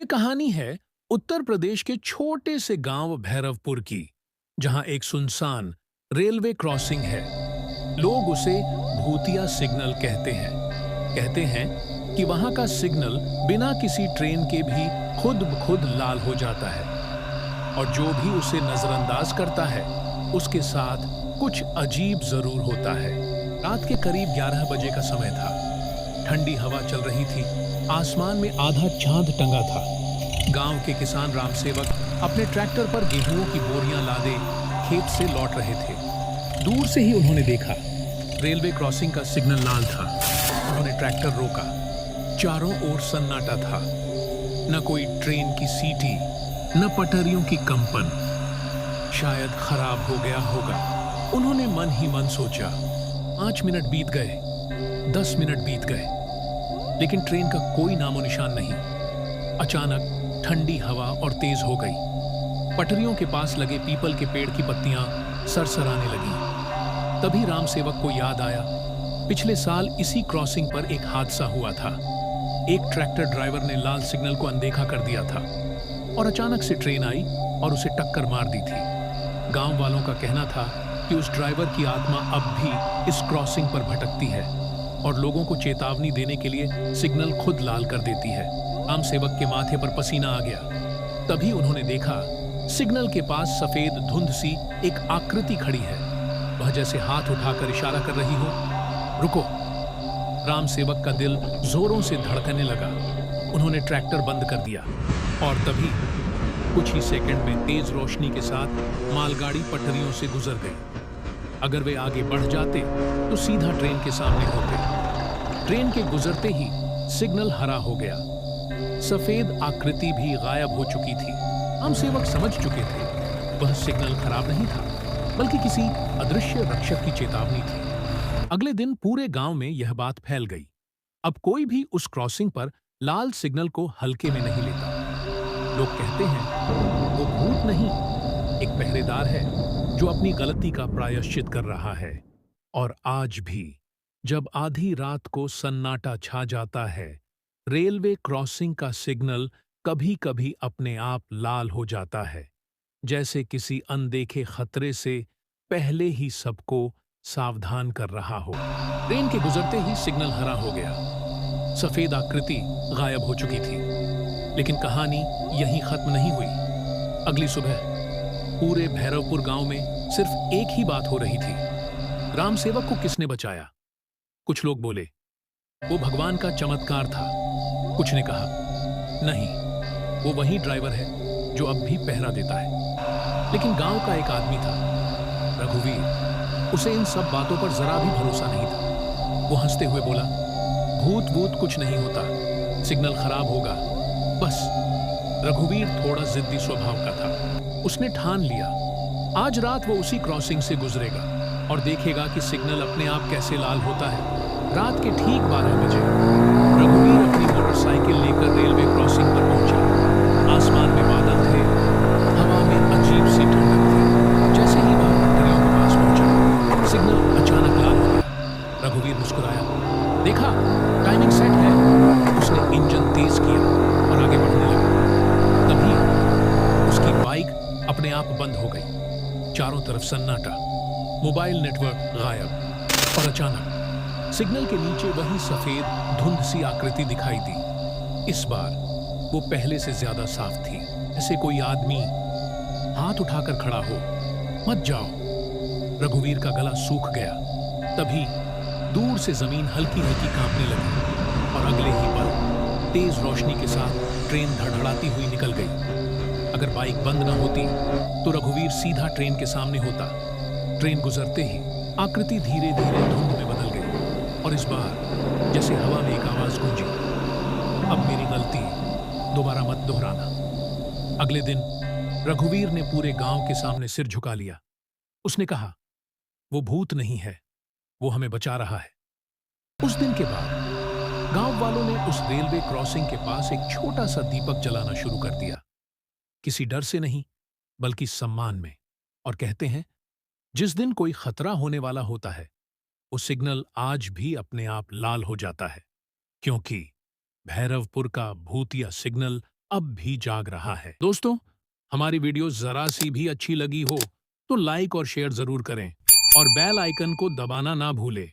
ये कहानी है उत्तर प्रदेश के छोटे से गांव भैरवपुर की, जहां एक सुनसान रेलवे क्रॉसिंग है। लोग उसे भूतिया सिग्नल कहते हैं। कहते हैं कि वहां का सिग्नल बिना किसी ट्रेन के भी खुद ब खुद लाल हो जाता है, और जो भी उसे नजरअंदाज करता है उसके साथ कुछ अजीब जरूर होता है। रात के करीब 11 बजे का समय था। ठंडी हवा चल रही थी। आसमान में आधा चांद टंगा था। गांव के किसान रामसेवक अपने ट्रैक्टर पर गेहूं की बोरियां लादे खेत से लौट रहे थे। दूर से ही उन्होंने देखा, रेलवे क्रॉसिंग का सिग्नल लाल था। उन्होंने ट्रैक्टर रोका। चारों ओर सन्नाटा था। न कोई ट्रेन की सीटी, न पटरियों की कंपन। शायद खराब हो गया होगा, उन्होंने मन ही मन सोचा। 5 मिनट बीत गए, 10 मिनट बीत गए, लेकिन ट्रेन का कोई नामो निशान नहीं। अचानक ठंडी हवा और तेज हो गई। पटरियों के पास लगे पीपल के पेड़ की पत्तियां सरसराने लगी। तभी रामसेवक को याद आया, पिछले साल इसी क्रॉसिंग पर एक हादसा हुआ था। एक ट्रैक्टर ड्राइवर ने लाल सिग्नल को अनदेखा कर दिया था और अचानक से ट्रेन आई और उसे टक्कर मार दी थी। गांव वालों का कहना था कि उस ड्राइवर की आत्मा अब भी इस क्रॉसिंग पर भटकती है और लोगों को चेतावनी देने के लिए सिग्नल खुद लाल कर देती है। रामसेवक के माथे पर पसीना आ गया। तभी उन्होंने देखा, सिग्नल के पास सफेद धुंध सी एक आकृति खड़ी है। वह जैसे हाथ उठाकर इशारा कर रही हो, रुको। रामसेवक का दिल जोरों से धड़कने लगा। उन्होंने ट्रैक्टर बंद कर दिया और तभी कुछ ही सेकंड में तेज रोशनी के साथ मालगाड़ी पटरियों से गुजर गई। अगर वे आगे बढ़ जाते तो सीधा ट्रेन के सामने होते। ट्रेन के गुजरते ही सिग्नल हरा हो गया। सफेद आकृति भी गायब हो चुकी थी। रामसेवक समझ चुके थे, वह सिग्नल खराब नहीं था, बल्कि किसी अदृश्य रक्षक की चेतावनी थी। अगले दिन पूरे गांव में यह बात फैल गई। अब कोई भी उस क्रॉसिंग पर लाल सिग्नल को हल्के में नहीं लेता। लोग कहते हैं वो भूत नहीं, एक पहरेदार है जो अपनी गलती का प्रायश्चित कर रहा है। और आज भी जब आधी रात को सन्नाटा छा जाता है, रेलवे क्रॉसिंग का सिग्नल कभी-कभी अपने आप लाल हो जाता है, जैसे किसी अनदेखे खतरे से पहले ही सबको सावधान कर रहा हो। ट्रेन के गुजरते ही सिग्नल हरा हो गया। सफेद आकृति गायब हो चुकी थी। लेकिन कहानी यहीं खत्म नहीं हुई। अगली सुबह पूरे भैरवपुर गांव में सिर्फ एक ही बात हो रही थी, रामसेवक को किसने बचाया। कुछ लोग बोले वो भगवान का चमत्कार था। कुछ ने कहा नहीं, वो वही ड्राइवर है जो अब भी पहरा देता है। लेकिन गांव का एक आदमी था, रघुवीर। उसे इन सब बातों पर जरा भी भरोसा नहीं था। वो हंसते हुए बोला, भूत वूत कुछ नहीं होता, सिग्नल खराब होगा बस। रघुवीर थोड़ा जिद्दी स्वभाव का था। उसने ठान लिया, आज रात वो उसी क्रॉसिंग से गुजरेगा और देखेगा कि सिग्नल अपने आप कैसे लाल होता है। रात के ठीक 12 बजे रघुवीर अपनी मोटरसाइकिल लेकर रेलवे क्रॉसिंग पर पहुंचा। आसमान में बादल थे, हवा में अजीब सी ठंडक थी। जैसे ही वह पटरियों के पास पहुंचा, सिग्नल अचानक लाल हो गया। रघुवीर मुस्कुराया, देखा, टाइमिंग सेट है। उसने इंजन तेज किया और आगे बढ़ने लगा। तभी उसकी बाइक अपने आप बंद हो गई। चारों तरफ सन्नाटा, मोबाइल नेटवर्क गायब। और अचानक सिग्नल के नीचे वही सफेद धुंध सी आकृति दिखाई दी। इस बार वो पहले से ज्यादा साफ थी, जैसे कोई आदमी हाथ उठाकर खड़ा हो। मत जाओ। रघुवीर का गला सूख गया। तभी दूर से जमीन हल्की हल्की कांपने लगी और अगले ही पल तेज रोशनी के साथ ट्रेन धड़धड़ाती हुई निकल गई। अगर बाइक बंद न होती तो रघुवीर सीधा ट्रेन के सामने होता। ट्रेन गुजरते ही आकृति धीरे धीरे धुंध में बदल गई और इस बार जैसे हवा में एक आवाज गूंजी, अब मेरी गलती, दोबारा मत दोहराना। अगले दिन रघुवीर ने पूरे गांव के सामने सिर झुका लिया। उसने कहा, वो भूत नहीं है, वो हमें बचा रहा है। उस दिन के बाद गांव वालों ने उस रेलवे क्रॉसिंग के पास एक छोटा सा दीपक जलाना शुरू कर दिया। किसी डर से नहीं, बल्कि सम्मान में। और कहते हैं, जिस दिन कोई खतरा होने वाला होता है, वो सिग्नल आज भी अपने आप लाल हो जाता है, क्योंकि भैरवपुर का भूतिया सिग्नल अब भी जाग रहा है। दोस्तों, हमारी वीडियो जरा सी भी अच्छी लगी हो तो लाइक और शेयर जरूर करें और बेल आइकन को दबाना ना भूलें।